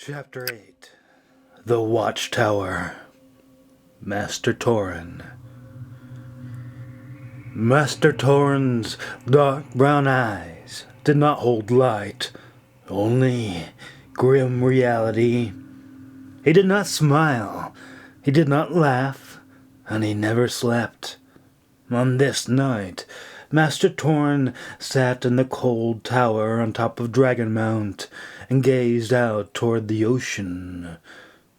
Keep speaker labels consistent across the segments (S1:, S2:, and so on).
S1: Chapter 8 The Watchtower. Master Tauren. Master Tauren's dark brown eyes did not hold light, only grim reality. He did not smile, he did not laugh, and he never slept. On this night, Master Tauren sat in the cold tower on top of Dragon Mount and gazed out toward the ocean.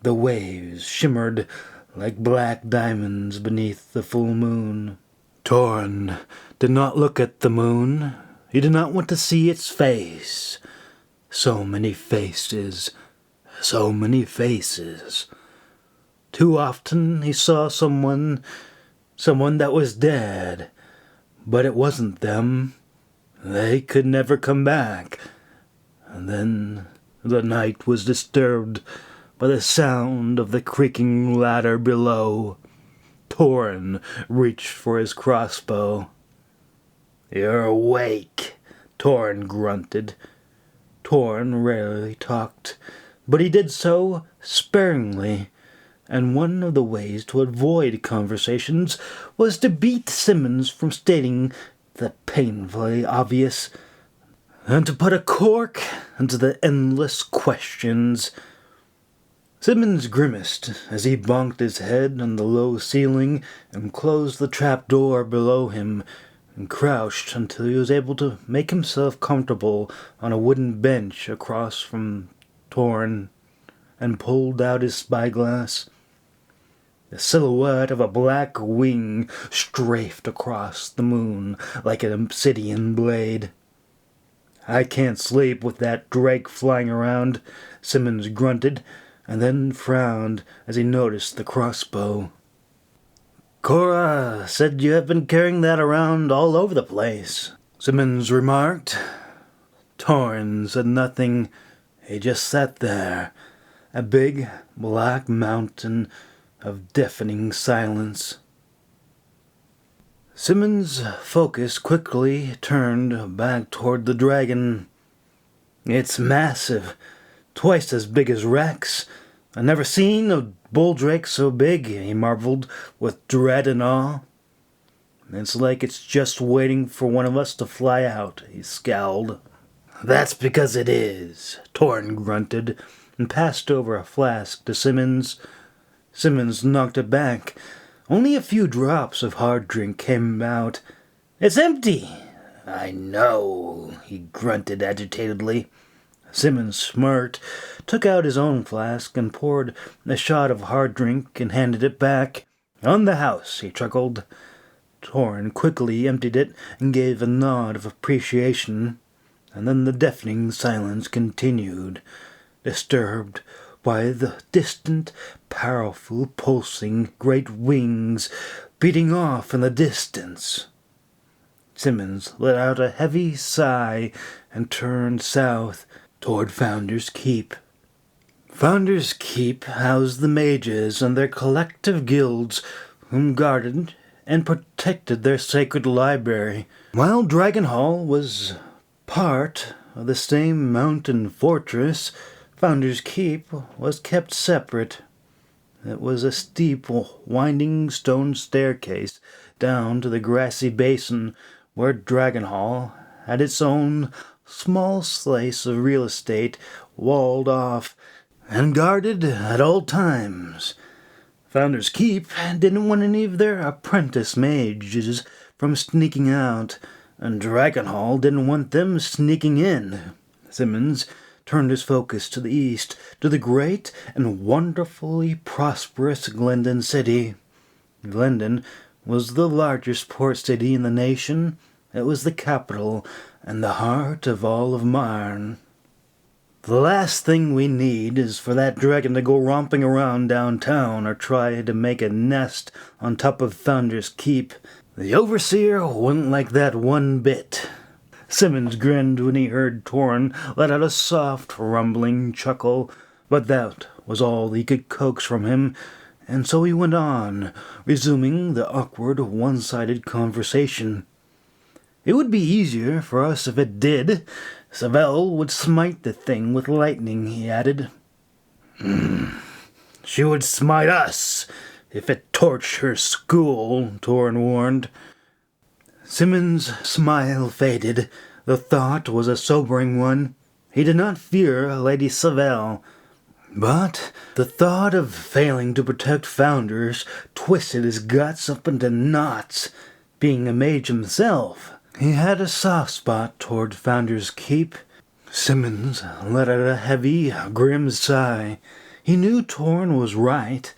S1: The waves shimmered like black diamonds beneath the full moon. Tauren did not look at the moon. He did not want to see its face. So many faces, so many faces. Too often he saw someone that was dead. But it wasn't them. They could never come back. And then the night was disturbed by the sound of the creaking ladder below. Tauren reached for his crossbow. "You're awake," Tauren grunted. Tauren rarely talked, but he did so sparingly, and one of the ways to avoid conversations was to beat Simmons from stating the painfully obvious, and to put a cork into the endless questions. Simmons grimaced as he bonked his head on the low ceiling and closed the trap door below him and crouched until he was able to make himself comfortable on a wooden bench across from Tauren and pulled out his spyglass. The silhouette of a black wing strafed across the moon like an obsidian blade. "I can't sleep with that drake flying around," Simmons grunted, and then frowned as he noticed the crossbow. "Cora said you have been carrying that around all over the place," Simmons remarked. Tauren said nothing. He just sat there, a big black mountain of deafening silence. Simmons' focus quickly turned back toward the dragon. "It's massive, twice as big as Rex. I've never seen a bull drake so big," he marveled with dread and awe. "It's like it's just waiting for one of us to fly out," he scowled. "That's because it is," Tauren grunted and passed over a flask to Simmons. Simmons knocked it back. Only a few drops of hard drink came out. "It's empty." "I know," he grunted agitatedly. Simmons smirked, took out his own flask, and poured a shot of hard drink and handed it back. "On the house," he chuckled. Tauren quickly emptied it and gave a nod of appreciation, and then the deafening silence continued, disturbed by the distant, powerful, pulsing great wings beating off in the distance. Simmons let out a heavy sigh and turned south toward Founder's Keep. Founder's Keep housed the mages and their collective guilds, whom guarded and protected their sacred library, while Dragon Hall was part of the same mountain fortress. Founder's Keep was kept separate. It was a steep, winding stone staircase down to the grassy basin where Dragon Hall had its own small slice of real estate walled off and guarded at all times. Founder's Keep didn't want any of their apprentice mages from sneaking out, and Dragon Hall didn't want them sneaking in. Simmons turned his focus to the east, to the great and wonderfully prosperous Glendon City. Glendon was the largest port city in the nation. It was the capital and the heart of all of Marne. "The last thing we need is for that dragon to go romping around downtown or try to make a nest on top of Founder's Keep. The Overseer wouldn't like that one bit." Simmons grinned when he heard Tauren let out a soft, rumbling chuckle, but that was all he could coax from him, and so he went on, resuming the awkward, one-sided conversation. "It would be easier for us if it did. Savell would smite the thing with lightning," he added. She would smite us if it torched her school, Tauren warned. Simmons' smile faded. The thought was a sobering one. He did not fear Lady Savelle, but the thought of failing to protect Founders twisted his guts up into knots. Being a mage himself, he had a soft spot toward Founders Keep. Simmons let out a heavy, grim sigh. He knew Tauren was right.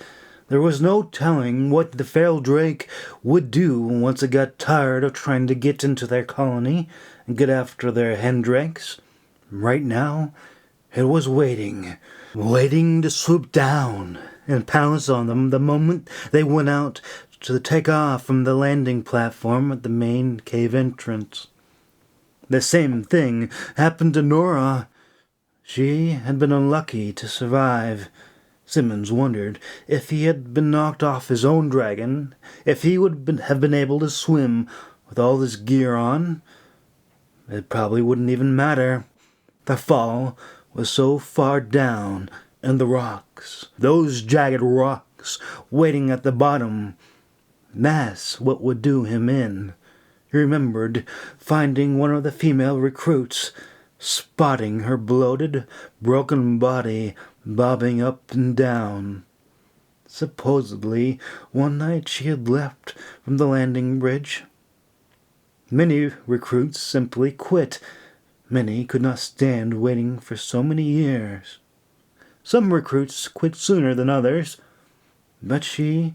S1: There was no telling what the feral drake would do once it got tired of trying to get into their colony and get after their hen drakes. Right now, it was waiting to swoop down and pounce on them the moment they went out to take off from the landing platform at the main cave entrance. The same thing happened to Nora. She had been unlucky to survive. Simmons wondered if he had been knocked off his own dragon, if he would have been able to swim with all his gear on. It probably wouldn't even matter. The fall was so far down, and the rocks, those jagged rocks waiting at the bottom, that's what would do him in. He remembered finding one of the female recruits, spotting her bloated, broken body bobbing up and down. Supposedly, one night she had left from the landing bridge. Many recruits simply quit. Many could not stand waiting for so many years. Some recruits quit sooner than others, but she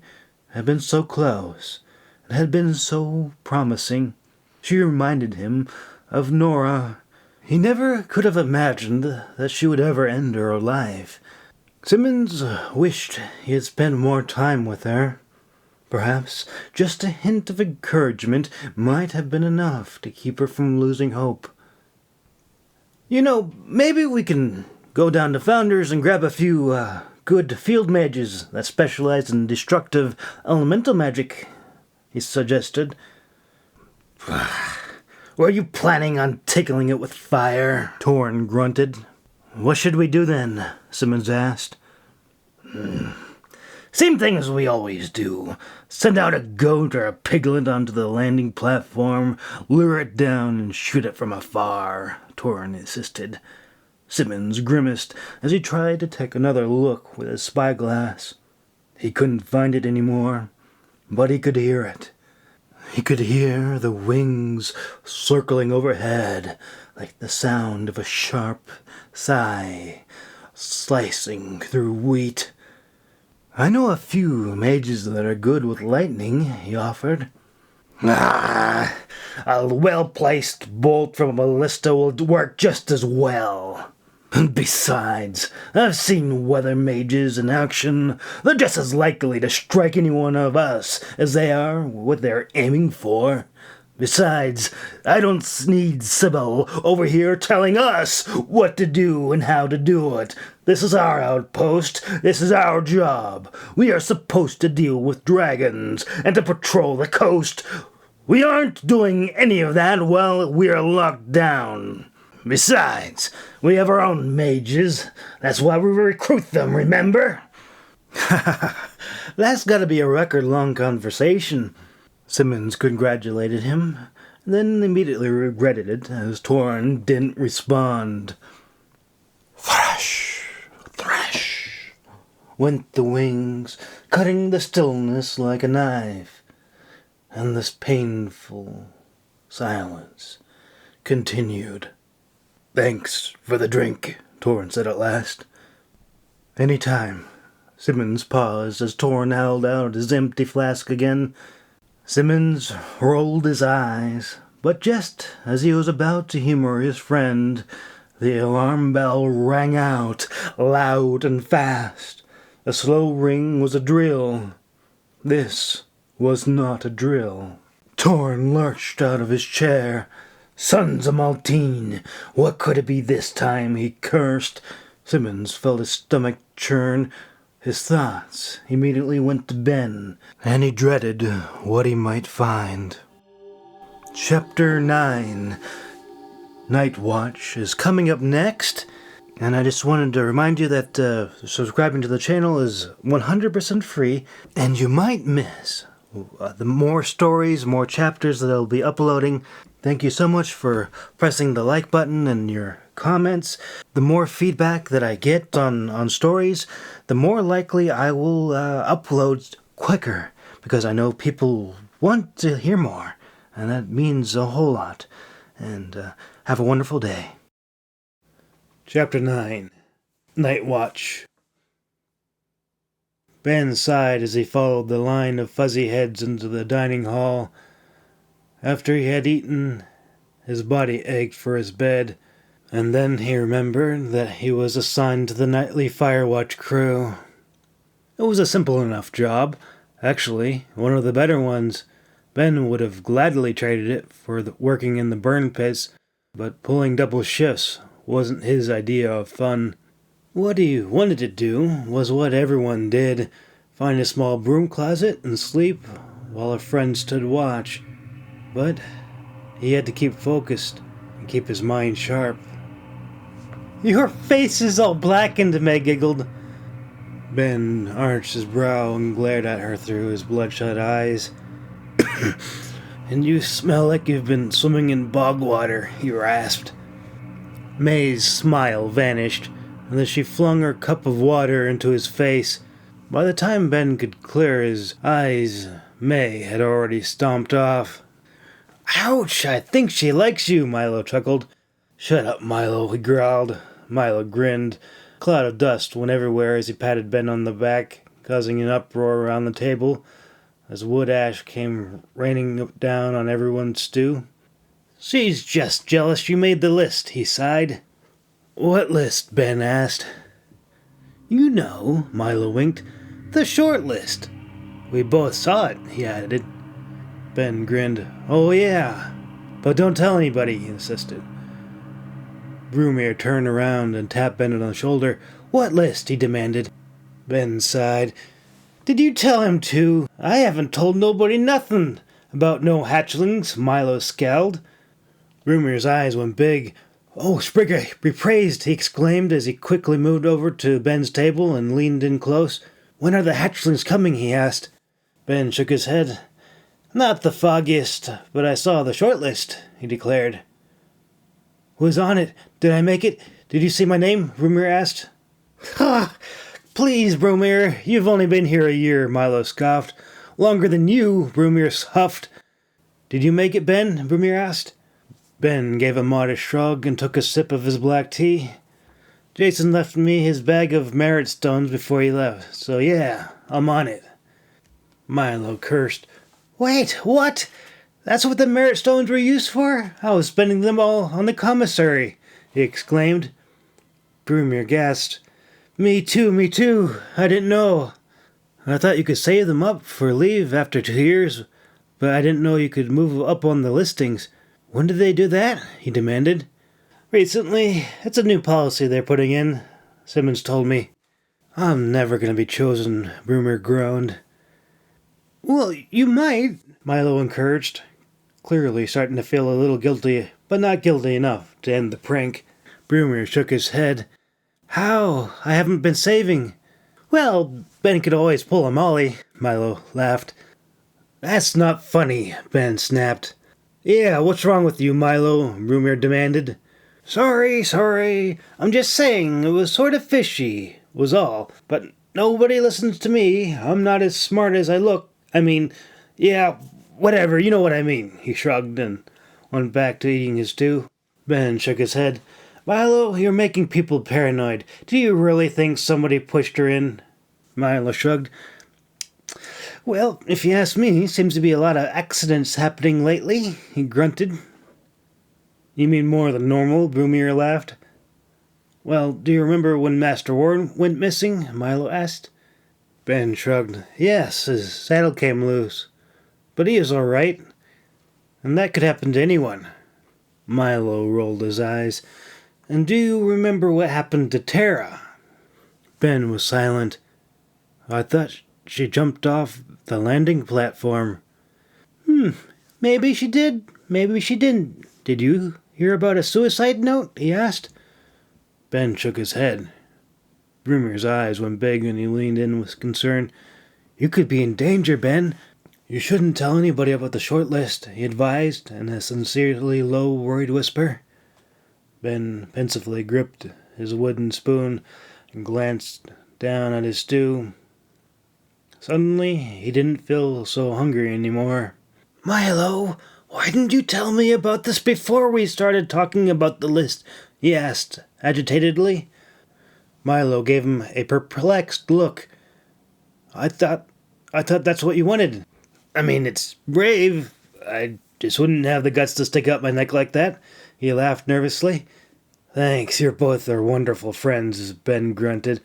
S1: had been so close and had been so promising. She reminded him of Nora. He never could have imagined that she would ever end her life. Simmons wished he had spent more time with her. Perhaps just a hint of encouragement might have been enough to keep her from losing hope. Maybe we can go down to Founders and grab a few good field mages that specialize in destructive elemental magic, he suggested. Were you planning on tickling it with fire? Tauren grunted. What should we do then? Simmons asked. Same thing as we always do. Send out a goat or a piglet onto the landing platform, lure it down and shoot it from afar, Tauren insisted. Simmons grimaced as he tried to take another look with his spyglass. He couldn't find it anymore, but he could hear it. He could hear the wings circling overhead like the sound of a sharp sigh slicing through wheat. I know a few mages that are good with lightning, he offered. A well-placed bolt from a ballista will work just as well. And besides, I've seen weather mages in action. They're just as likely to strike any one of us as they are what they're aiming for. Besides, I don't need Sybil over here telling us what to do and how to do it. This is our outpost. This is our job. We are supposed to deal with dragons and to patrol the coast. We aren't doing any of that while we're locked down. Besides, we have our own mages. That's why we recruit them, remember? That's gotta be a record-long conversation. Simmons congratulated him, then immediately regretted it as Tauren didn't respond. Thrash, thrash, went the wings, cutting the stillness like a knife. And this painful silence continued. Thanks for the drink, Tauren said at last. Any time. Simmons paused as Tauren held out his empty flask again. Simmons rolled his eyes, but just as he was about to humor his friend, the alarm bell rang out, loud and fast. The slow ring was a drill. This was not a drill. Tauren lurched out of his chair. Sons of Maltine! What could it be this time? He cursed. Simmons felt his stomach churn. His thoughts immediately went to Ben, and he dreaded what he might find. Chapter 9. Night Watch is coming up next. And I just wanted to remind you that subscribing to the channel is 100% free, and you might miss the more stories, more chapters that I'll be uploading. Thank you so much for pressing the like button and your comments. The more feedback that I get on stories, the more likely I will upload quicker, because I know people want to hear more, and that means a whole lot. And have a wonderful day. Chapter 9. Night Watch. Ben sighed as he followed the line of fuzzy heads into the dining hall. After he had eaten, his body ached for his bed, and then he remembered that he was assigned to the nightly fire watch crew. It was a simple enough job. Actually, one of the better ones. Ben would have gladly traded it for working in the burn pits, but pulling double shifts wasn't his idea of fun. What he wanted to do was what everyone did: find a small broom closet and sleep while a friend stood watch. But he had to keep focused and keep his mind sharp. "Your face is all blackened," Meg giggled. Ben arched his brow and glared at her through his bloodshot eyes. "And you smell like you've been swimming in bog water," he rasped. May's smile vanished, and then she flung her cup of water into his face. By the time Ben could clear his eyes, May had already stomped off. "Ouch, I think she likes you," Milo chuckled. "Shut up, Milo," he growled. Milo grinned. A cloud of dust went everywhere as he patted Ben on the back, causing an uproar around the table as wood ash came raining down on everyone's stew. "She's just jealous you made the list," he sighed. "What list?" Ben asked. "You know," Milo winked. "The short list." "We both saw it," he added. Ben grinned. "Oh yeah, but don't tell anybody," he insisted. Brumir turned around and tapped Ben on the shoulder. "What list?" he demanded. Ben sighed. "Did you tell him to? I haven't told nobody nothing about no hatchlings," Milo scowled. Brumir's eyes went big. "Oh, Sprigga, be praised," he exclaimed as he quickly moved over to Ben's table and leaned in close. "When are the hatchlings coming?" he asked. Ben shook his head. "Not the foggiest, but I saw the short list," he declared. "Who's on it? Did I make it? Did you see my name?" Brumir asked. "Ha! Please, Brumir, you've only been here a year," Milo scoffed. "Longer than you," Brumir huffed. "Did you make it, Ben?" Brumir asked. Ben gave a modest shrug and took a sip of his black tea. "Jason left me his bag of merit stones before he left, so yeah, I'm on it." Milo cursed. "Wait, what? That's what the merit stones were used for? I was spending them all on the commissary," he exclaimed. Brumir gasped. Me too, I didn't know. I thought you could save them up for leave after 2 years, but I didn't know you could move up on the listings. When did they do that?" he demanded. "Recently. It's a new policy they're putting in," Simmons told me. "I'm never going to be chosen," Brumir groaned. "Well, you might," Milo encouraged, clearly starting to feel a little guilty, but not guilty enough to end the prank. Brumir shook his head. "How? I haven't been saving." "Well, Ben could always pull a Molly," Milo laughed. "That's not funny," Ben snapped. "Yeah, what's wrong with you, Milo?" Brumir demanded. Sorry. I'm just saying it was sort of fishy, was all. But nobody listens to me. I'm not as smart as I look. Yeah, whatever, you know what I mean." He shrugged and went back to eating his stew. Ben shook his head. "Milo, you're making people paranoid. Do you really think somebody pushed her in?" Milo shrugged. "Well, if you ask me, seems to be a lot of accidents happening lately," he grunted. "You mean more than normal?" Brumir laughed. "Well, do you remember when Master Warren went missing?" Milo asked. Ben shrugged. "Yes, his saddle came loose. But he is all right. And that could happen to anyone." Milo rolled his eyes. "And do you remember what happened to Tara?" Ben was silent. "I thought she jumped off the landing platform." Maybe she did, maybe she didn't. Did you hear about a suicide note?" he asked. Ben shook his head. Broomer's eyes went big and he leaned in with concern. You could be in danger, Ben. You shouldn't tell anybody about the short list, he advised in a sincerely low, worried whisper. Ben pensively gripped his wooden spoon and glanced down at his stew. Suddenly, he didn't feel so hungry anymore. Milo, why didn't you tell me about this before we started talking about the list? He asked, agitatedly. Milo gave him a perplexed look. I thought that's what you wanted. I mean, it's brave. I just wouldn't have the guts to stick out my neck like that. He laughed nervously. Thanks, you're both our wonderful friends, Ben grunted.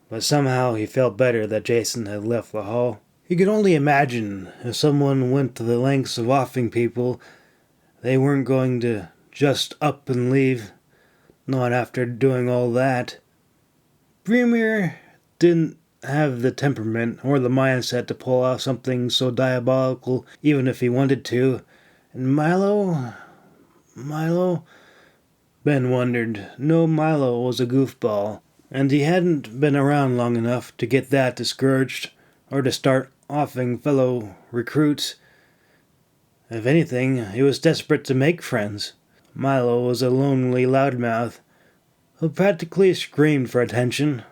S1: But somehow he felt better that Jason had left the hall. He could only imagine if someone went to the lengths of offing people, they weren't going to just up and leave. Not after doing all that. Broomer didn't have the temperament or the mindset to pull off something so diabolical even if he wanted to. And Milo? Ben wondered. No, Milo was a goofball, and he hadn't been around long enough to get that discouraged or to start offing fellow recruits. If anything, he was desperate to make friends. Milo was a lonely loudmouth who practically screamed for attention.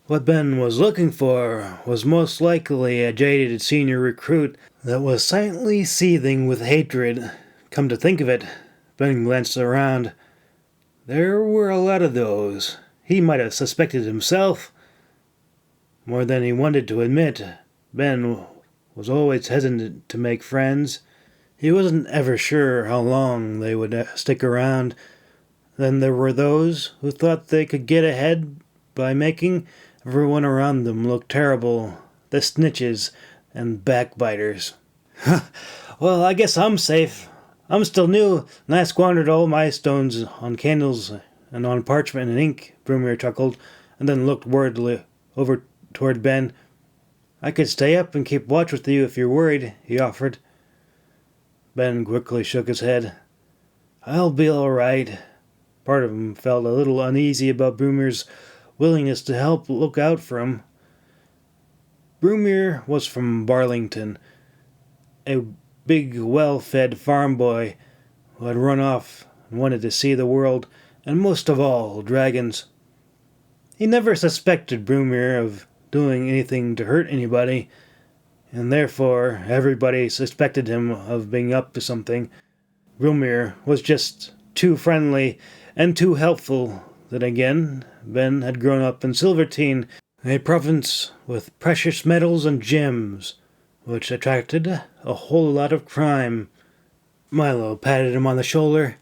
S1: What Ben was looking for was most likely a jaded senior recruit that was silently seething with hatred. Come to think of it, Ben glanced around. There were a lot of those. He might have suspected himself. More than he wanted to admit, Ben was always hesitant to make friends. He wasn't ever sure how long they would stick around. Then there were those who thought they could get ahead by making everyone around them look terrible. The snitches and backbiters. Well, I guess I'm safe. I'm still new, and I squandered all my stones on candles and on parchment and ink, Broomer chuckled, and then looked worriedly over toward Ben. I could stay up and keep watch with you if you're worried, he offered. Ben quickly shook his head. I'll be all right. Part of him felt a little uneasy about Broomer's willingness to help look out for him. Broomer was from Barlington, a big, well-fed farm boy who had run off and wanted to see the world, and most of all, dragons. He never suspected Broomer of doing anything to hurt anybody, and therefore everybody suspected him of being up to something. Broomer was just too friendly and too helpful. Then again, Ben had grown up in Silvertine, a province with precious metals and gems, which attracted a whole lot of crime. Milo patted him on the shoulder.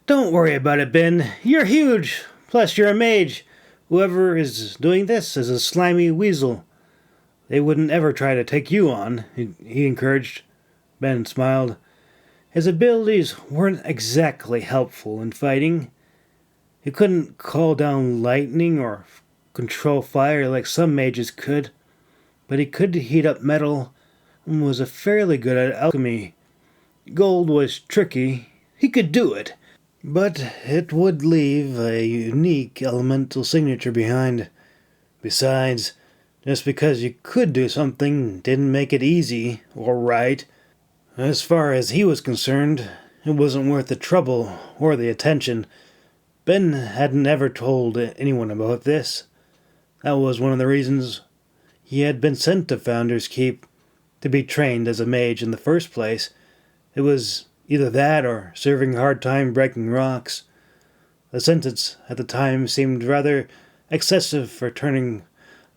S1: Don't worry about it, Ben. You're huge. Plus, you're a mage. Whoever is doing this is a slimy weasel. They wouldn't ever try to take you on, he encouraged. Ben smiled. His abilities weren't exactly helpful in fighting. He couldn't call down lightning or control fire like some mages could, but he could heat up metal and was fairly good at alchemy. Gold was tricky. He could do it, but it would leave a unique elemental signature behind. Besides, just because you could do something didn't make it easy or right. As far as he was concerned, it wasn't worth the trouble or the attention. Ben hadn't ever told anyone about this. That was one of the reasons he had been sent to Founder's Keep, to be trained as a mage in the first place. It was either that or serving a hard time breaking rocks. The sentence at the time seemed rather excessive for turning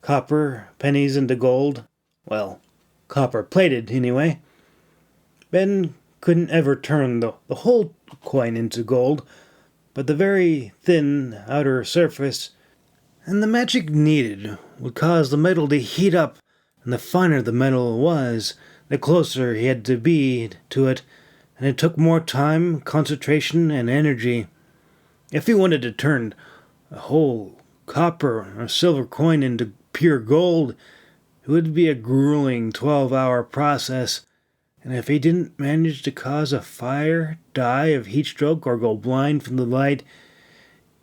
S1: copper pennies into gold. Well, copper-plated, anyway. Ben couldn't ever turn the whole coin into gold, but the very thin outer surface, and the magic needed would cause the metal to heat up, and the finer the metal was, the closer he had to be to it, and it took more time, concentration, and energy. If he wanted to turn a whole copper or silver coin into pure gold, it would be a grueling 12-hour process, and if he didn't manage to cause a fire, die of heat stroke, or go blind from the light,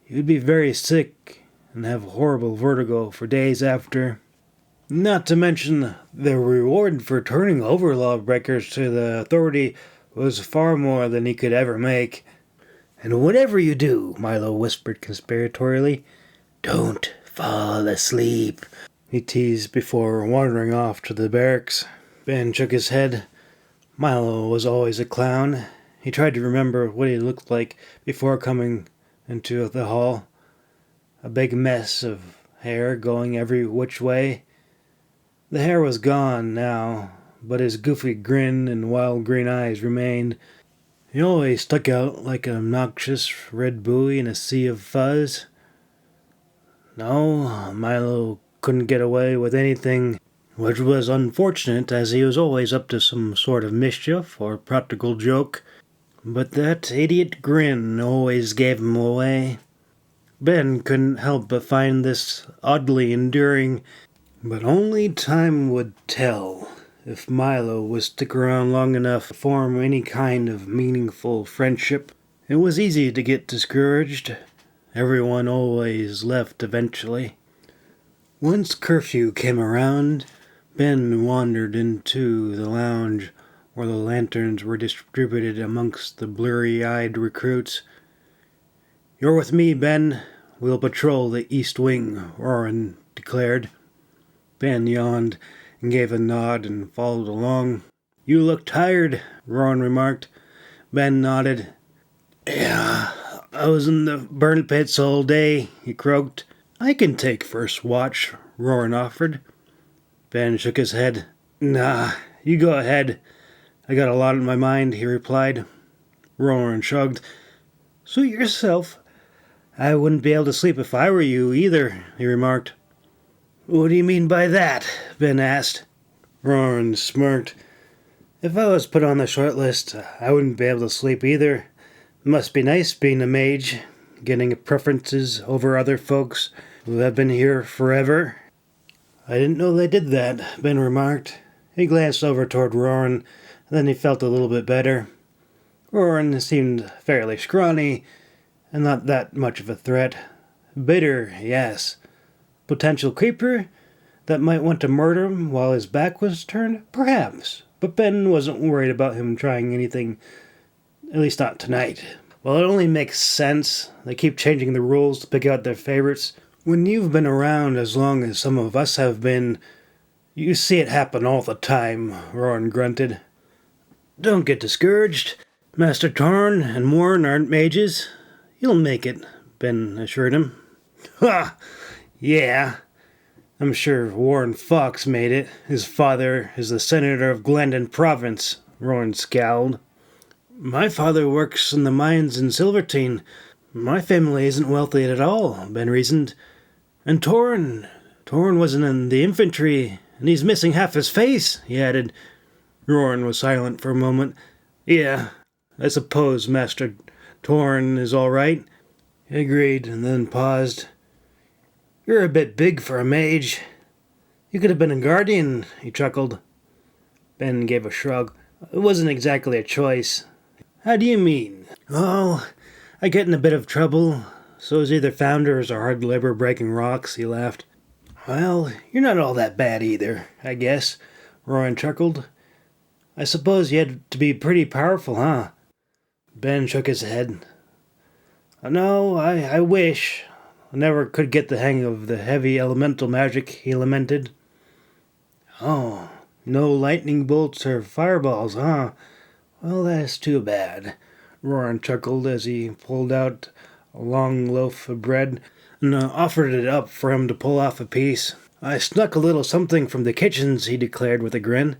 S1: You'd be very sick and have horrible vertigo for days after. Not to mention the reward for turning over lawbreakers to the authority was far more than he could ever make. And whatever you do, Milo whispered conspiratorially, don't fall asleep, he teased before wandering off to the barracks. Ben shook his head. Milo was always a clown. He tried to remember what he looked like before coming into the hall. A big mess of hair going every which way. The hair was gone now, but his goofy grin and wild green eyes remained. He always stuck out like an obnoxious red buoy in a sea of fuzz. No, Milo couldn't get away with anything, which was unfortunate, as he was always up to some sort of mischief or practical joke. But that idiot grin always gave him away. Ben couldn't help but find this oddly endearing, but only time would tell if Milo would stick around long enough to form any kind of meaningful friendship. It was easy to get discouraged. Everyone always left eventually. Once curfew came around, Ben wandered into the lounge where the lanterns were distributed amongst the blurry-eyed recruits. You're with me, Ben. We'll patrol the east wing, Tauren declared. Ben yawned and gave a nod and followed along. You look tired, Tauren remarked. Ben nodded. Yeah, I was in the burn pits all day, he croaked. I can take first watch, Tauren offered. Ben shook his head. Nah, you go ahead. I got a lot on my mind, he replied. Tauren shrugged. Suit yourself. I wouldn't be able to sleep if I were you either, he remarked. What do you mean by that? Ben asked. Tauren smirked. If I was put on the short list, I wouldn't be able to sleep either. It must be nice being a mage, getting preferences over other folks who have been here forever. I didn't know they did that, Ben remarked. He glanced over toward Tauren, and then he felt a little bit better. Tauren seemed fairly scrawny, and not that much of a threat. Bitter, yes. Potential creeper that might want to murder him while his back was turned? Perhaps. But Ben wasn't worried about him trying anything, at least not tonight. Well, it only makes sense. They keep changing the rules to pick out their favorites. When you've been around as long as some of us have been, you see it happen all the time, Tauren grunted. Don't get discouraged. Master Tauren and Morn aren't mages. You'll make it, Ben assured him. Ha! Yeah. I'm sure Warren Fox made it. His father is the senator of Glendon Province, Tauren scowled. My father works in the mines in Silvertine. My family isn't wealthy at all, Ben reasoned. And Tauren wasn't in the infantry, and he's missing half his face, he added. Tauren was silent for a moment. Yeah, I suppose Master Tauren is all right, he agreed, and then paused. You're a bit big for a mage. You could have been a guardian, he chuckled. Ben gave a shrug. It wasn't exactly a choice. How do you mean? Oh, I get in a bit of trouble. So is either founders or hard labor breaking rocks, he laughed. Well, you're not all that bad either, I guess, Tauren chuckled. I suppose you had to be pretty powerful, huh? Ben shook his head. No, I wish. I never could get the hang of the heavy elemental magic, he lamented. Oh, no lightning bolts or fireballs, huh? Well, that's too bad, Tauren chuckled as he pulled out a long loaf of bread and offered it up for him to pull off a piece. I snuck a little something from the kitchens, he declared with a grin.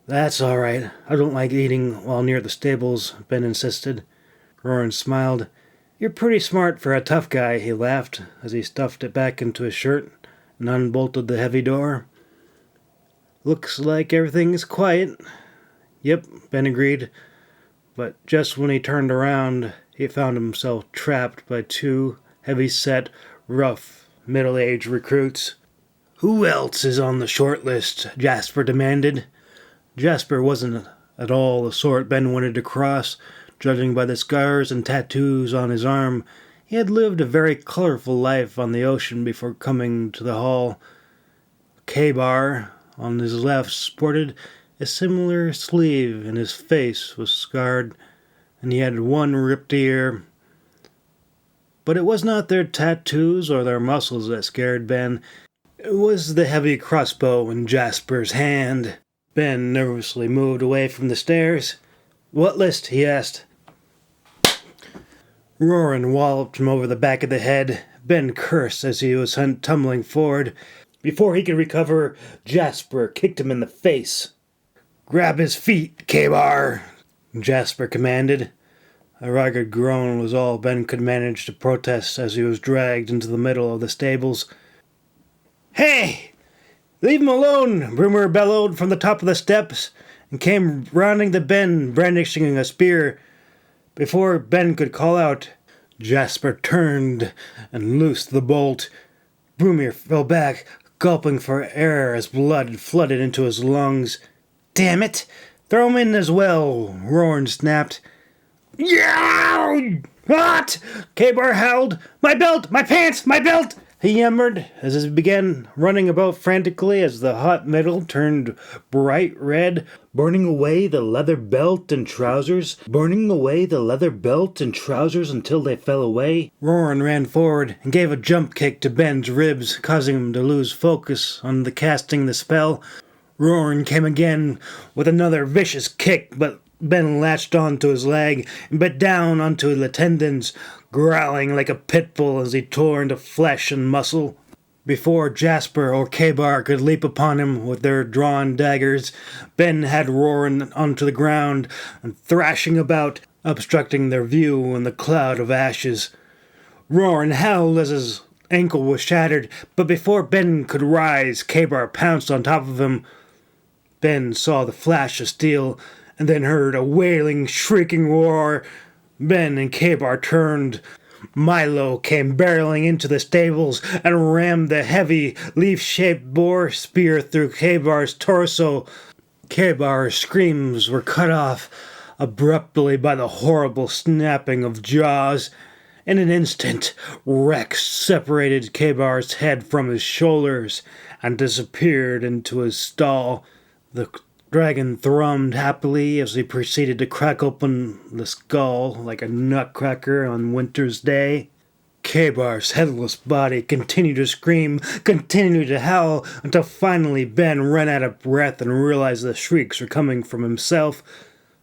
S1: That's all right. I don't like eating while near the stables, Ben insisted. Tauren smiled. You're pretty smart for a tough guy, he laughed as he stuffed it back into his shirt and unbolted the heavy door. Looks like everything's quiet. Yep, Ben agreed. But just when he turned around, he found himself trapped by two heavy-set, rough, middle-aged recruits. Who else is on the short list? Jasper demanded. Jasper wasn't at all the sort Ben wanted to cross, judging by the scars and tattoos on his arm. He had lived a very colorful life on the ocean before coming to the hall. K-Bar, on his left, sported a similar sleeve, and his face was scarred, and he had one ripped ear. But it was not their tattoos or their muscles that scared Ben. It was the heavy crossbow in Jasper's hand. Ben nervously moved away from the stairs. "What list?" he asked. Roran walloped him over the back of the head. Ben cursed as he was sent tumbling forward. Before he could recover, Jasper kicked him in the face. "Grab his feet, K-Bar," Jasper commanded. A ragged groan was all Ben could manage to protest as he was dragged into the middle of the stables. "Hey! Leave him alone!" Broomer bellowed from the top of the steps and came rounding the Ben, brandishing a spear. Before Ben could call out, Jasper turned and loosed the bolt. Broomer fell back, gulping for air as blood flooded into his lungs. "Damn it! Throw him in as well!" Roran snapped. "Yeah! What?" K-Bar howled. "My belt! My pants! My belt!" he yammered as he began running about frantically as the hot metal turned bright red, burning away the leather belt and trousers until they fell away. Roran ran forward and gave a jump kick to Ben's ribs, causing him to lose focus on the casting the spell. Roran came again with another vicious kick, but Ben latched onto his leg and bit down onto the tendons, growling like a pit bull as he tore into flesh and muscle. Before Jasper or K-Bar could leap upon him with their drawn daggers, Ben had Roran onto the ground and thrashing about, obstructing their view in the cloud of ashes. Roran howled as his ankle was shattered, but before Ben could rise, K-Bar pounced on top of him. Ben saw the flash of steel and then heard a wailing, shrieking roar. Ben and K-Bar turned. Milo came barreling into the stables and rammed the heavy, leaf-shaped boar spear through K-Bar's torso. K-Bar's screams were cut off abruptly by the horrible snapping of jaws. In an instant, Rex separated K-Bar's head from his shoulders and disappeared into his stall. The dragon thrummed happily as he proceeded to crack open the skull like a nutcracker on winter's day. K-Bar's headless body continued to scream, continued to howl, until finally Ben ran out of breath and realized the shrieks were coming from himself.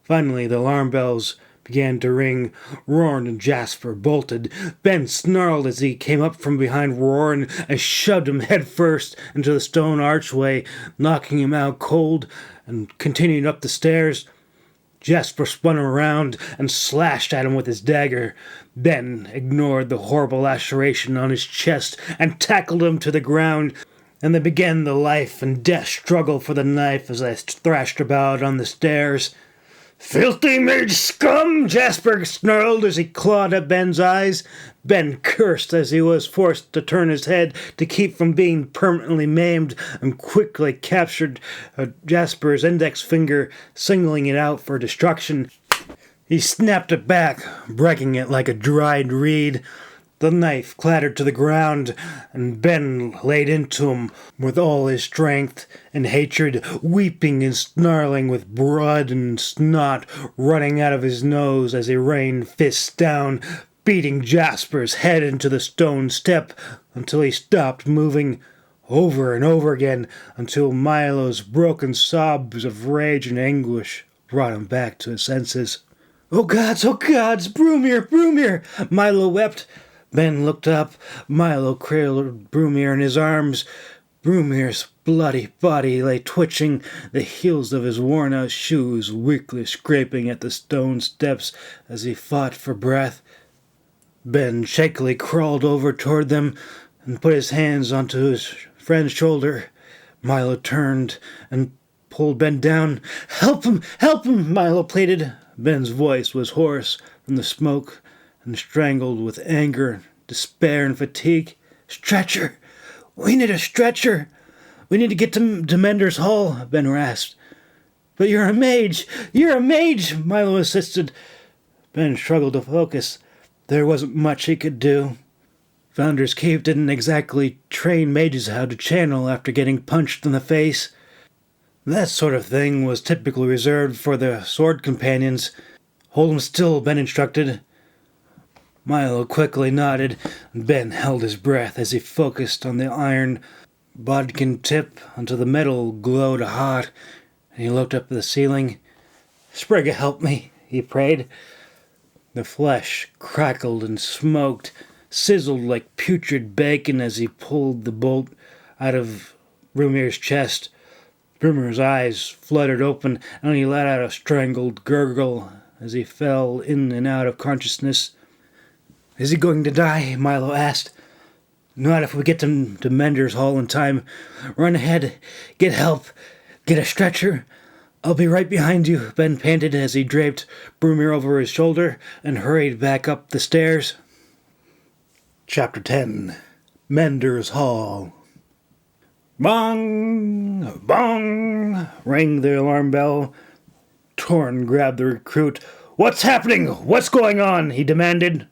S1: Finally, the alarm bells began to ring. Roran and Jasper bolted. Ben snarled as he came up from behind Roran and shoved him headfirst into the stone archway, knocking him out cold, and continued up the stairs. Jasper spun around and slashed at him with his dagger. Ben ignored the horrible laceration on his chest and tackled him to the ground, and they began the life and death struggle for the knife as they thrashed about on the stairs. "Filthy mage scum!" Jasper snarled as he clawed at Ben's eyes. Ben cursed as he was forced to turn his head to keep from being permanently maimed, and quickly captured Jasper's index finger, singling it out for destruction. He snapped it back, breaking it like a dried reed. The knife clattered to the ground, and Ben laid into him with all his strength and hatred, weeping and snarling with blood and snot running out of his nose as he rained fists down, beating Jasper's head into the stone step until he stopped moving, over and over again, until Milo's broken sobs of rage and anguish brought him back to his senses. "Oh gods, Broomer, Broomer!" Milo wept. Ben looked up. Milo cradled Broomer in his arms. Broomer's bloody body lay twitching, the heels of his worn-out shoes weakly scraping at the stone steps as he fought for breath. Ben shakily crawled over toward them and put his hands onto his friend's shoulder. Milo turned and pulled Ben down. Help him! Milo pleaded. Ben's voice was hoarse from the smoke and strangled with anger, despair, and fatigue. "Stretcher! We need a stretcher! We need to get to Mender's hall," Ben rasped. "But you're a mage! Milo insisted. Ben struggled to focus. There wasn't much he could do. Founder's Keep didn't exactly train mages how to channel after getting punched in the face. That sort of thing was typically reserved for the sword companions. Hold 'em still, Ben instructed. Milo quickly nodded, and Ben held his breath as he focused on the iron bodkin tip until the metal glowed hot, and he looked up at the ceiling. "Sprigga, help me," he prayed. The flesh crackled and smoked, sizzled like putrid bacon as he pulled the bolt out of Brumir's chest. Brumir's eyes fluttered open, and he let out a strangled gurgle as he fell in and out of consciousness. "Is he going to die?" Milo asked. "Not if we get him to Mender's Hall in time. Run ahead. Get help. Get a stretcher. I'll be right behind you," Ben panted as he draped Brumir over his shoulder and hurried back up the stairs. Chapter 10. Mender's Hall. Bong! Bong! Rang the alarm bell. Tauren grabbed the recruit. "What's happening? What's going on?" he demanded.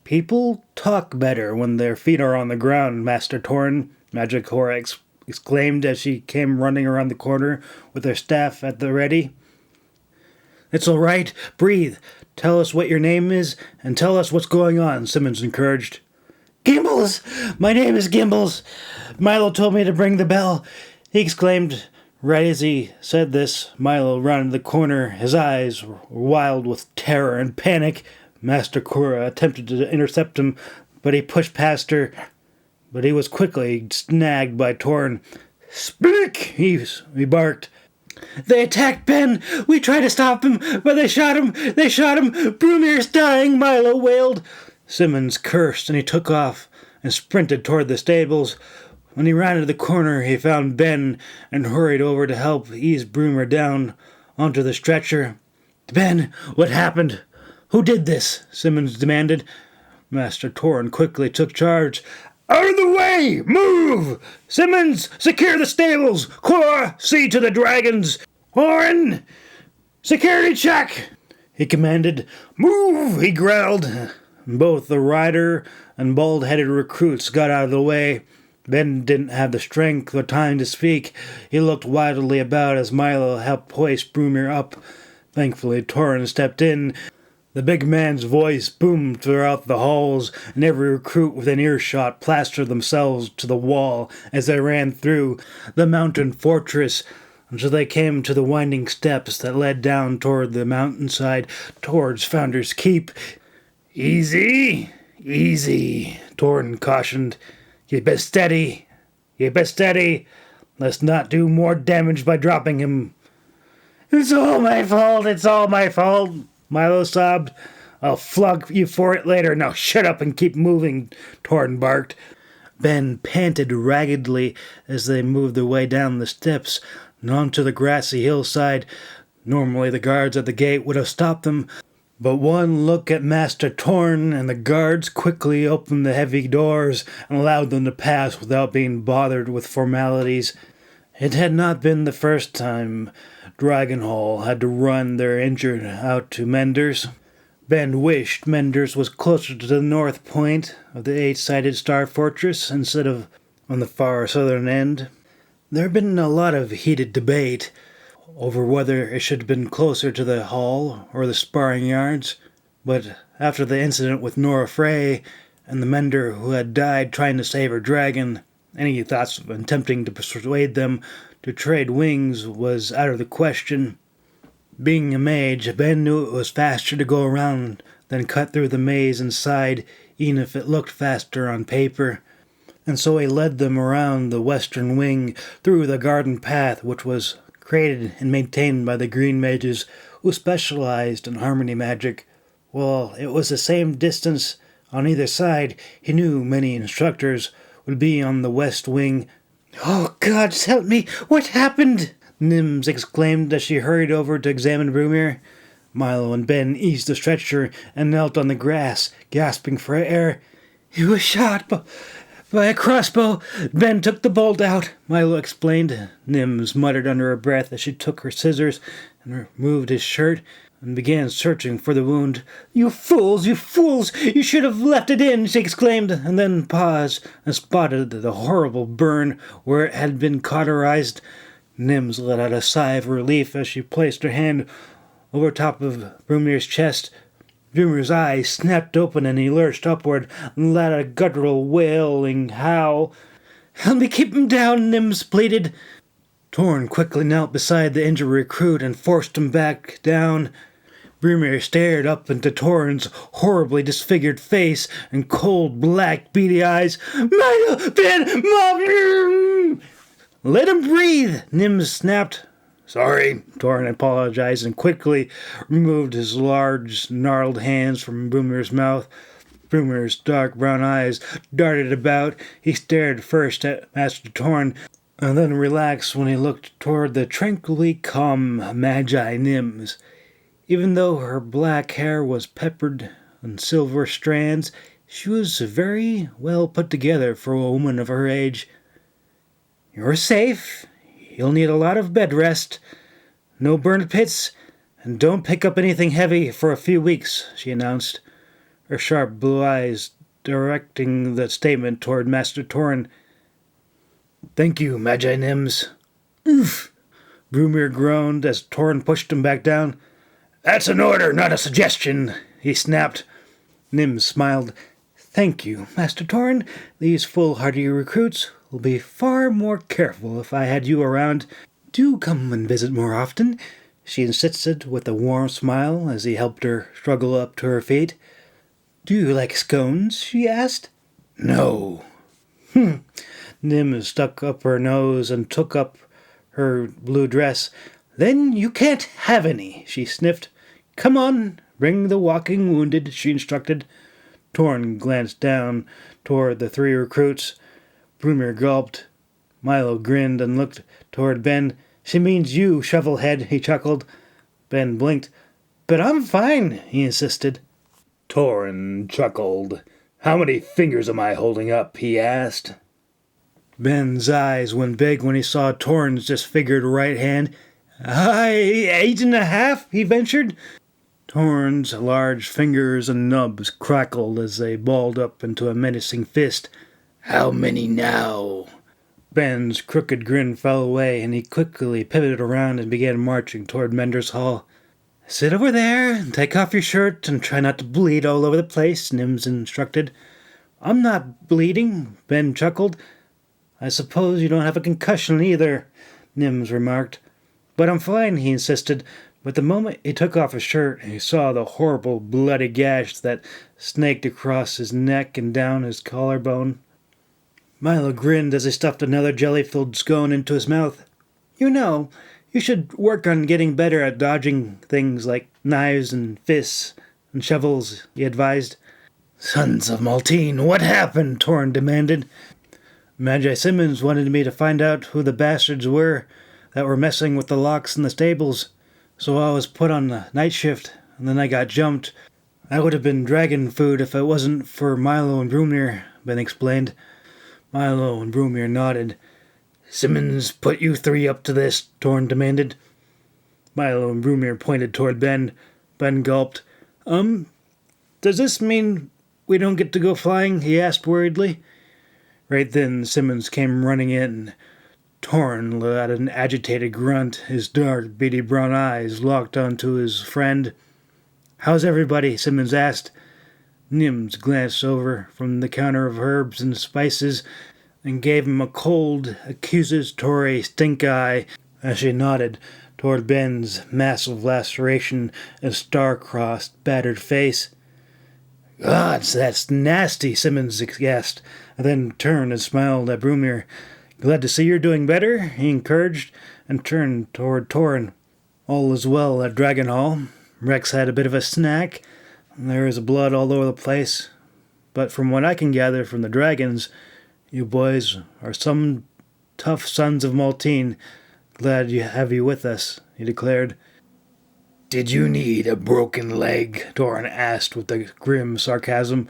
S1: "People talk better when their feet are on the ground, Master Tauren," Magicora exclaimed as she came running around the corner with her staff at the ready. "It's all right. Breathe. Tell us what your name is, and tell us what's going on," Simmons encouraged. "Gimbals! My name is Gimbals. Milo told me to bring the bell," he exclaimed. Right as he said this, Milo rounded the corner. His eyes were wild with terror and panic. Master Cora attempted to intercept him, but he pushed past her. But he was quickly snagged by Tauren. "Speak!" he barked. "They attacked Ben! We tried to stop him, but they shot him! They shot him! Brumir's dying!" Milo wailed. Simmons cursed, and he took off and sprinted toward the stables. When he rounded the corner, he found Ben and hurried over to help ease Brumir down onto the stretcher. "Ben, what happened? Who did this?" Simmons demanded. Master Tauren quickly took charge. "Out of the way! Move! Simmons, secure the stables! Cora, see to the dragons! Tauren, security check!" he commanded. "Move!" he growled. Both the rider and bald-headed recruits got out of the way. Ben didn't have the strength or time to speak. He looked wildly about as Milo helped hoist Brumir up. Thankfully, Tauren stepped in. The big man's voice boomed throughout the halls, and every recruit within earshot plastered themselves to the wall as they ran through the mountain fortress until they came to the winding steps that led down toward the mountainside, towards Founder's Keep. "Easy, easy," Tauren cautioned. Keep it steady. Let's not do more damage by dropping him." "It's all my fault," Milo sobbed. "I'll flog you for it later. Now shut up and keep moving," Tauren barked. Ben panted raggedly as they moved their way down the steps and onto the grassy hillside. Normally the guards at the gate would have stopped them, but one look at Master Tauren and the guards quickly opened the heavy doors and allowed them to pass without being bothered with formalities. It had not been the first time Dragonhall had to run their injured out to Mender's. Ben wished Mender's was closer to the north point of the 8-sided Star Fortress instead of on the far southern end. There had been a lot of heated debate over whether it should have been closer to the hall or the sparring yards, but after the incident with Nora Frey and the Mender who had died trying to save her dragon, any thoughts of attempting to persuade them to trade wings was out of the question. Being a mage, Ben knew it was faster to go around than cut through the maze inside, even if it looked faster on paper. And so he led them around the western wing, through the garden path, which was created and maintained by the green mages who specialized in harmony magic. While it was the same distance on either side, he knew many instructors would be on the west wing. "Oh, God, help me! What happened?" Nims exclaimed as she hurried over to examine Brumir. Milo and Ben eased the stretcher and knelt on the grass, gasping for air. "He was shot by a crossbow. Ben took the bolt out," Milo explained. Nims muttered under her breath as she took her scissors and removed his shirt. and began searching for the wound. "You fools! You fools! You should have left it in!" she exclaimed, and then paused and spotted the horrible burn where it had been cauterized. Nims let out a sigh of relief as she placed her hand over top of Brumir's chest. Brumir's eyes snapped open and he lurched upward and let out a guttural wailing howl. "Help me keep him down," Nims pleaded. Tauren quickly knelt beside the injured recruit and forced him back down. Brumir stared up into Tauren's horribly disfigured face and cold, black, beady eyes. "Michael, Ben, Mom! Let him breathe!" Nims snapped. "Sorry," Tauren apologized and quickly removed his large, gnarled hands from Brumir's mouth. Brumir's dark brown eyes darted about. He stared first at Master Tauren, and then relaxed when he looked toward the tranquilly calm Magi Nims. Even though her black hair was peppered in silver strands, she was very well put together for a woman of her age. "You're safe. You'll need a lot of bed rest. No burn pits, and don't pick up anything heavy for a few weeks," she announced, her sharp blue eyes directing the statement toward Master Tauren. "Thank you, Magi Nims." "Oof!" Brumir groaned as Tauren pushed him back down. "That's an order, not a suggestion," he snapped. Nims smiled. "Thank you, Master Tauren. These foolhardy recruits will be far more careful if I had you around. Do come and visit more often," she insisted with a warm smile as he helped her struggle up to her feet. "Do you like scones?" she asked. "No." Nim stuck up her nose and took up her blue dress. "Then you can't have any," she sniffed. "Come on, bring the walking wounded," she instructed. Tauren glanced down toward the three recruits. Brumir gulped. Milo grinned and looked toward Ben. "She means you, shovelhead," he chuckled. Ben blinked. "But I'm fine," he insisted. Tauren chuckled. "How many fingers am I holding up?" he asked. Ben's eyes went big when he saw Tauren's disfigured right hand. 8.5, he ventured. Tauren's large fingers and nubs crackled as they balled up into a menacing fist. "How many now?" Ben's crooked grin fell away, and he quickly pivoted around and began marching toward Mender's hall. "Sit over there, and take off your shirt, and try not to bleed all over the place," Nims instructed. "I'm not bleeding," Ben chuckled. "I suppose you don't have a concussion either," Nims remarked. "But I'm fine," he insisted. But the moment he took off his shirt, he saw the horrible bloody gash that snaked across his neck and down his collarbone. Milo grinned as he stuffed another jelly-filled scone into his mouth. "You know, you should work on getting better at dodging things like knives and fists and shovels," he advised. "Sons of Maltine, what happened?" Tauren demanded. "Magi Simmons wanted me to find out who the bastards were that were messing with the locks in the stables, so I was put on the night shift, and then I got jumped. I would have been dragon food if it wasn't for Milo and Brumir," Ben explained. Milo and Brumir nodded. "Simmons put you three up to this?" Tauren demanded. Milo and Brumir pointed toward Ben. Ben gulped. Does this mean we don't get to go flying?" he asked worriedly. Right then, Simmons came running in. Tauren let out an agitated grunt, his dark, beady brown eyes locked onto his friend. "How's everybody?" Simmons asked. Nims glanced over from the counter of herbs and spices and gave him a cold, accusatory stink eye as she nodded toward Ben's massive laceration and star-crossed, battered face. "Gods, that's nasty," Simmons gasped, and then turned and smiled at Brumir. "Glad to see you're doing better," he encouraged, and turned toward Tauren. "All is well at Dragon Hall. Rex had a bit of a snack. There is blood all over the place. But from what I can gather from the dragons, you boys are some tough sons of Maltine. Glad to have you with us," he declared. "Did you need a broken leg?" Tauren asked with a grim sarcasm,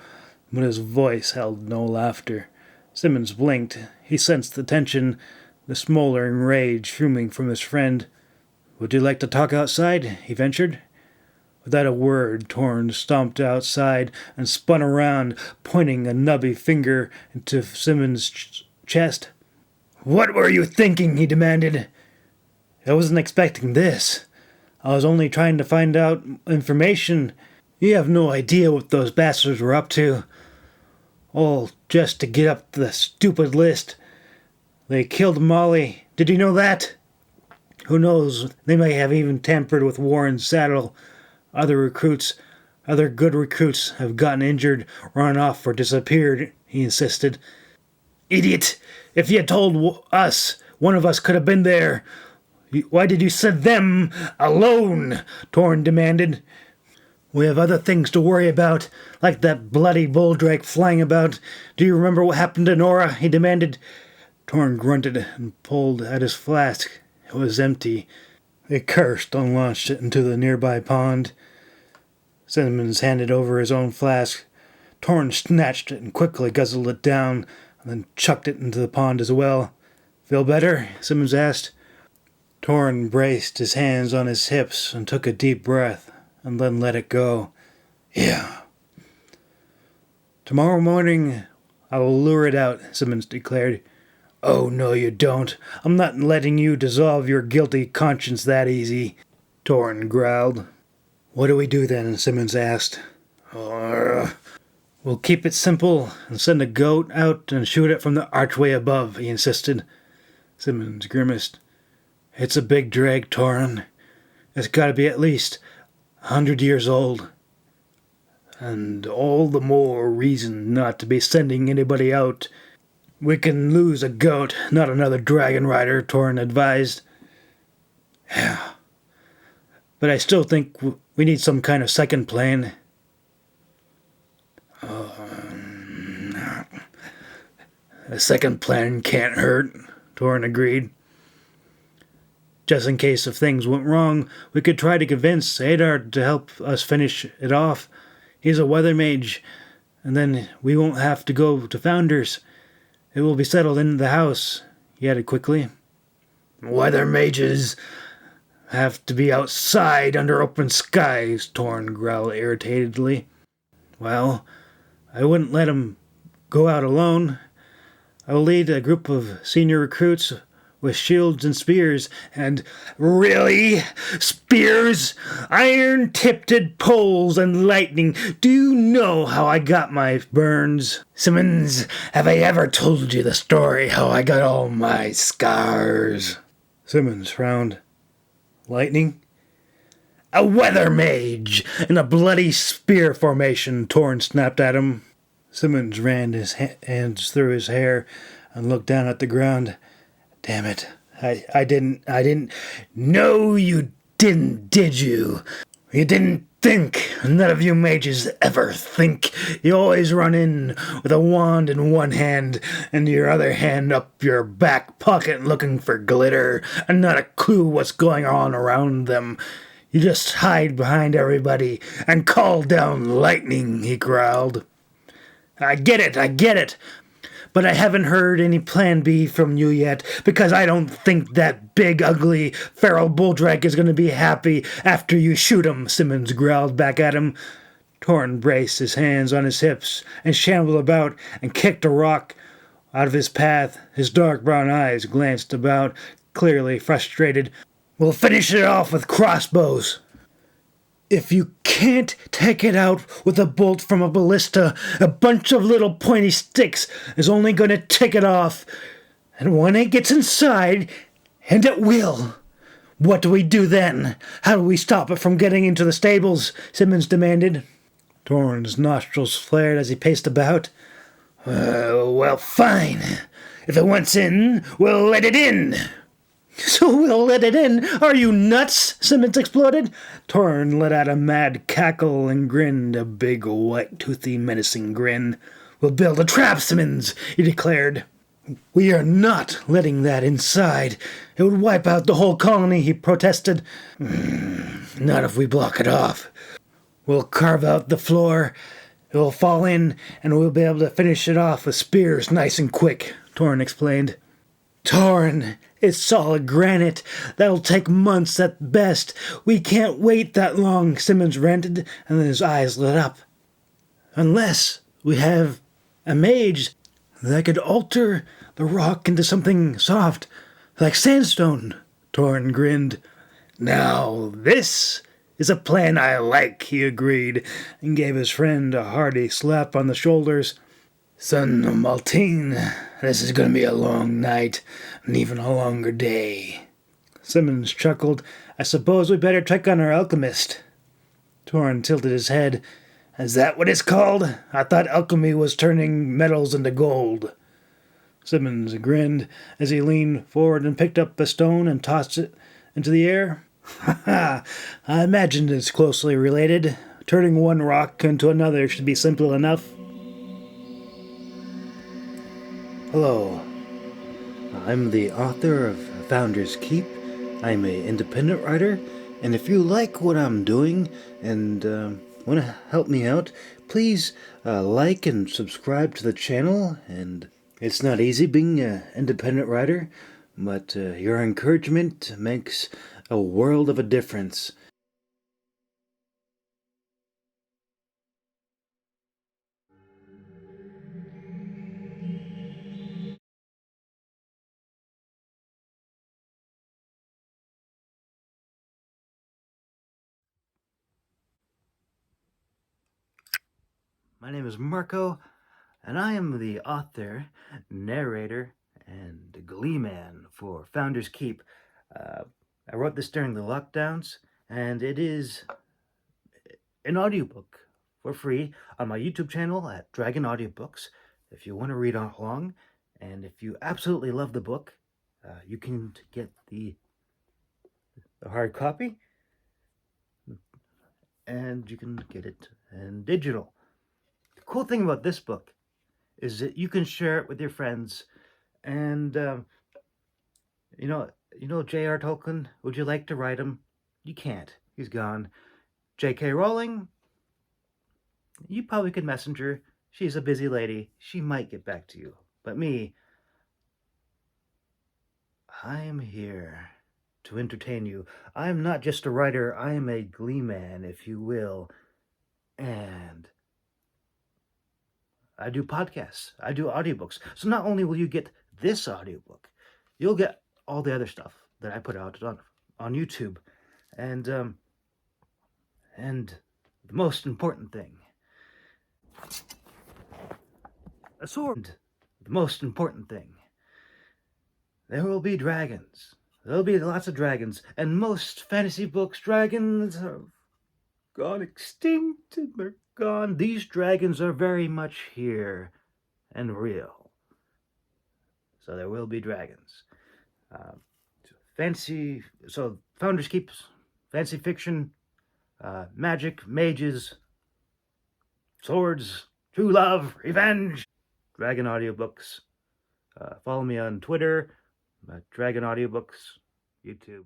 S1: but his voice held no laughter. Simmons blinked. He sensed the tension, the smoldering rage fuming from his friend. "Would you like to talk outside?" he ventured. Without a word, Tauren stomped outside and spun around, pointing a nubby finger into Simmons' chest. "What were you thinking?" he demanded. "I wasn't expecting this. I was only trying to find out information. You have no idea what those bastards were up to. All just to get up the stupid list. They killed Molly. Did you know that? Who knows, they may have even tampered with Warren's saddle. Other good recruits have gotten injured, run off, or disappeared," he insisted. "Idiot! If you had told us, one of us could have been there. Why did you send them alone?" Tauren demanded. "We have other things to worry about, like that bloody bulldrake flying about. Do you remember what happened to Nora?" he demanded. Tauren grunted and pulled at his flask. It was empty. He cursed and launched it into the nearby pond. Simmons handed over his own flask. Tauren snatched it and quickly guzzled it down, and then chucked it into the pond as well. "Feel better?" Simmons asked. Tauren braced his hands on his hips and took a deep breath, and then let it go. "Yeah." "Tomorrow morning I will lure it out," Simmons declared. "Oh, no, you don't. I'm not letting you dissolve your guilty conscience that easy," Tauren growled. "What do we do then?" Simmons asked. "We'll keep it simple and send a goat out and shoot it from the archway above," he insisted. Simmons grimaced. "It's a big drag, Tauren. It's got to be at least 100 years old. And all the more reason not to be sending anybody out. We can lose a goat, not another dragon rider," Tauren advised. "Yeah. But I still think we need some kind of second plan." "A second plan can't hurt," Tauren agreed. "Just in case if things went wrong, we could try to convince Adar to help us finish it off. He's a weather mage, and then we won't have to go to Founders. It will be settled in the house," he added quickly. "Weather mages have to be outside under open skies," Tauren growled irritatedly. "Well, I wouldn't let him go out alone. I will lead a group of senior recruits with shields and spears, and—" "Really? Spears? Iron-tipped poles and lightning. Do you know how I got my burns? Simmons, have I ever told you the story how I got all my scars?" Simmons frowned. "Lightning?" "A weather mage in a bloody spear formation," Tauren snapped at him. Simmons ran his hands through his hair and looked down at the ground. "Damn it. I didn't... "No, you didn't, did you? You didn't think. None of you mages ever think. You always run in with a wand in one hand and your other hand up your back pocket looking for glitter and not a clue what's going on around them. You just hide behind everybody and call down lightning," he growled. I get it. But I haven't heard any plan B from you yet, because I don't think that big, ugly, feral bulldrake is going to be happy after you shoot him," Simmons growled back at him. Tauren braced his hands on his hips and shambled about and kicked a rock out of his path. His dark brown eyes glanced about, clearly frustrated. "We'll finish it off with crossbows." "If you can't take it out with a bolt from a ballista, a bunch of little pointy sticks is only going to take it off. And when it gets inside, and it will, what do we do then? How do we stop it from getting into the stables?" Simmons demanded. Tauren's nostrils flared as he paced about. Well, fine. If it wants in, we'll let it in." "So we'll let it in? Are you nuts?" Simmons exploded. Tauren let out a mad cackle and grinned, a big, white, toothy, menacing grin. "We'll build a trap, Simmons," he declared. "We are not letting that inside. It would wipe out the whole colony," he protested. "Not if we block it off. We'll carve out the floor. It will fall in, and we'll be able to finish it off with spears nice and quick," Tauren explained. "Tauren, It's solid granite. That'll take months at best. We can't wait that long, Simmons ranted, and then his eyes lit up. Unless we have a mage that could alter the rock into something soft, like sandstone, Tauren grinned. Now this is a plan I like, he agreed, and gave his friend a hearty slap on the shoulders. Son of Maltine, this is going to be a long night, and even a longer day. Simmons chuckled. I suppose we better check on our alchemist. Tauren tilted his head. Is that what it's called? I thought alchemy was turning metals into gold. Simmons grinned as he leaned forward and picked up a stone and tossed it into the air. Ha ha! I imagined it's closely related. Turning one rock into another should be simple enough. Hello. I'm the author of Founder's Keep. I'm an independent writer, and if you like what I'm doing and want to help me out, please like and subscribe to the channel. And it's not easy being an independent writer, but your encouragement makes a world of a difference. My name is Marco, and I am the author, narrator, and glee man for Founder's Keep. I wrote this during the lockdowns, and it is an audiobook for free on my YouTube channel at Dragon Audiobooks. If you want to read along, and if you absolutely love the book, you can get the hard copy, and you can get it in digital. The cool thing about this book is that you can share it with your friends, and you know J.R. Tolkien. Would you like to write him? You can't. He's gone. J.K. Rowling. You probably could messenger. She's a busy lady. She might get back to you. But me, I am here to entertain you. I am not just a writer. I am a glee man, if you will. And I do podcasts. I do audiobooks. So not only will you get this audiobook, you'll get all the other stuff that I put out on YouTube. And the most important thing, a sword. The most important thing, there will be dragons. There'll be lots of dragons. And most fantasy books, dragons have gone extinct and they're gone. These dragons are very much here and real. So there will be dragons. So Founders Keeps fantasy fiction, magic, mages, swords, true love, revenge. Dragon audiobooks. Follow me on Twitter, Dragon Audiobooks, YouTube.